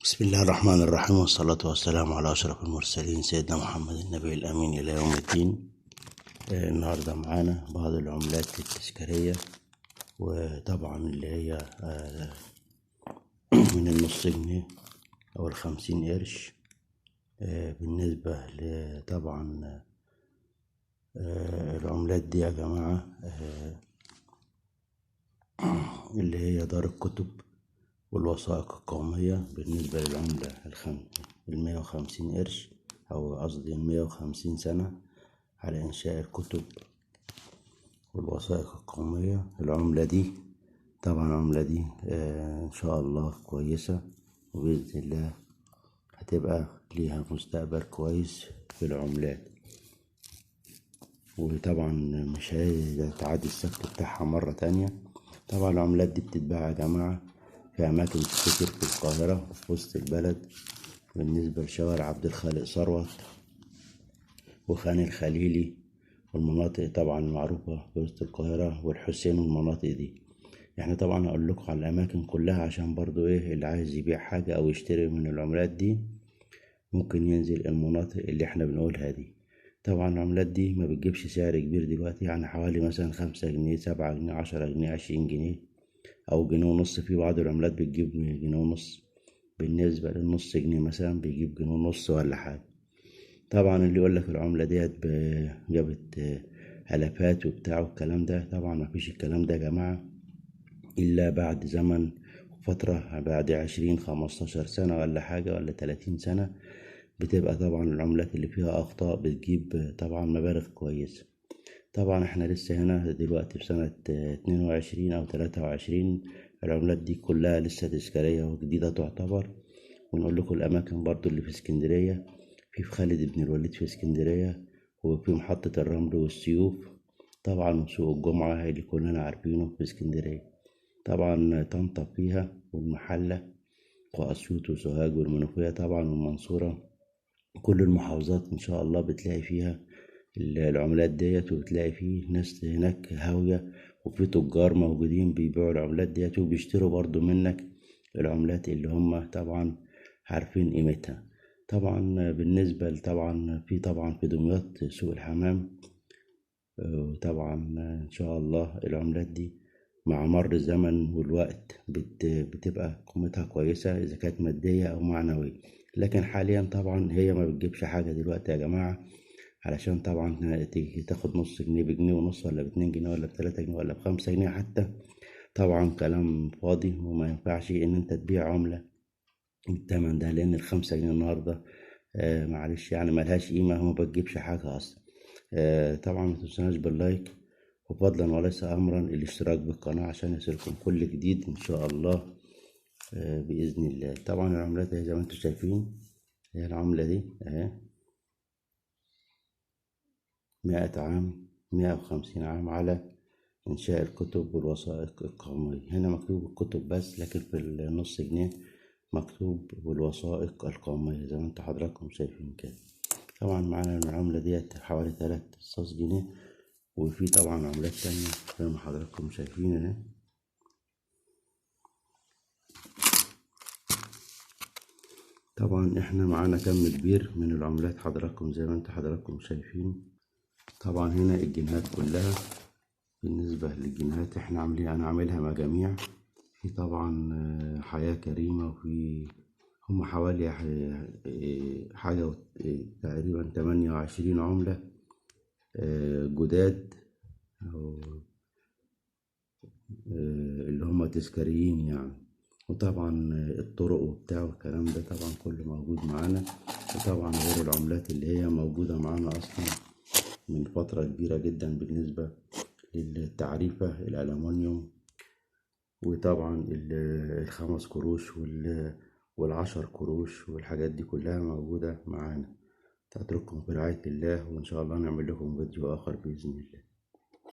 بسم الله الرحمن الرحيم، والصلاة والسلام على أشرف المرسلين سيدنا محمد النبي الأمين إلى يوم الدين. النهاردة معانا بعض العملات التذكارية، وطبعا اللي هي من النص جنيه أو 50 قرش. بالنسبة طبعا العملات دي يا جماعة اللي هي دار الكتب والوثائق القومية. بالنسبة للعملة 150 قرش، أو قصدي 150 سنة على إنشاء الكتب والوثائق القومية. العملة دي طبعا العملة دي إن شاء الله كويسة، وبإذن الله هتبقى ليها مستقبل كويس في العملات، وطبعا مش هتعادي السقف بتاعها مرة تانية. طبعا العملات دي بتتباع يا جماعة في أماكن كتير في القاهرة وفي وسط البلد، بالنسبة لشوارع عبد الخالق ثروت وخان الخليلي والمناطق طبعا المعروفة في وسط القاهرة والحسين والمناطق دي. احنا طبعا هقول لكم على الأماكن كلها، عشان برضو اللي عايز يبيع حاجة أو يشتري من العملات دي ممكن ينزل المناطق اللي احنا بنقولها دي. طبعا العملات دي ما بتجيبش سعر كبير دلوقتي، يعني حوالي مثلا 5 جنيه 7 جنيه 10 جنيه 20 جنيه أو جنيه ونص. في بعض العملات بتجيب جنيه ونص، بالنسبة للنص جنيه مثلا بيجيب جنيه ونص ولا حاجة. طبعا اللي يقولك العملة ديت جابت ألفات وبتاع والكلام ده، طبعا مفيش الكلام ده يا جماعة إلا بعد زمن فترة، بعد 20 15 سنة ولا حاجة ولا 30 سنة، بتبقى طبعا العملات اللي فيها أخطاء بتجيب طبعا مبالغ كويسة. طبعا احنا لسه هنا دلوقتي في سنة 22 أو 23، العملات دي كلها لسه تذكارية وجديدة تعتبر. ونقول لكم الأماكن برضو اللي في اسكندرية: في خالد بن الوليد في اسكندرية، وفي محطة الرمل والسيوف طبعا، وسوق الجمعة اللي كلنا عارفينه في اسكندرية. طبعا طنطا فيها، والمحلة وأسيوط وسوهاج والمنوفية طبعا والمنصورة. كل المحافظات إن شاء الله بتلاقي فيها العملات ديت، وبتلاقي فيه ناس هناك هاوية، وفي تجار موجودين بيبيعوا العملات ديت وبيشتروا برضو منك العملات اللي هم طبعا عارفين قيمتها. طبعا بالنسبة طبعا في دمياط سوق الحمام. وطبعا إن شاء الله العملات دي مع مر الزمن والوقت بتبقى قيمتها كويسة إذا كانت مادية أو معنوية. لكن حاليا طبعا هي ما بتجيبش حاجة دلوقتي يا جماعة، علشان طبعا تيجي تاخد نص جنيه بجنيه ونص، ولا ب2 جنيه ولا ب3 جنيه ولا ب5 جنيه حتى. طبعا كلام فاضي، وما ينفعش ان انت تبيع عملة بالتمن ده، لان ال5 جنيه النهاردة معلش يعني ملهاش قيمة وما بتجيبش حاجة اصلا. طبعا ما تنسوناش باللايك، وفضلا وليس امرا الاشتراك بالقناة عشان يصلكم كل جديد ان شاء الله بإذن الله. طبعا العملات زي ما انتم شايفين، هي العملة دي اهي 100 عام 150 عام على إنشاء الكتب والوثائق القومية. هنا مكتوب الكتب بس، لكن في النص جنيه مكتوب والوثائق القومية زي ما انتوا حضراتكم شايفين كده. طبعا معانا العملة ديت حوالي 3 جنيه، وفي طبعا عملات تانية زي ما حضراتكم شايفين اهي. طبعا احنا معانا كم كبير من العملات حضراتكم زي ما انتوا حضراتكم شايفين. طبعا هنا الجنيهات كلها. بالنسبة للجنيهات أنا عاملها مجاميع، في طبعا حياة كريمة، وفي هم حوالي حاجة تقريبا 28 عملة جداد، أو اللي هم تذكاريين يعني. وطبعا الطرق وبتاع والكلام ده طبعا كله موجود معانا. وطبعا غير العملات اللي هي موجودة معانا أصلا من فترة كبيرة جدا، بالنسبة للتعريفة الألمنيوم، وطبعا ال5 قروش وال10 قروش والحاجات دي كلها موجودة معانا. تترككم في رعاية الله، وإن شاء الله نعمل لكم فيديو آخر بإذن الله.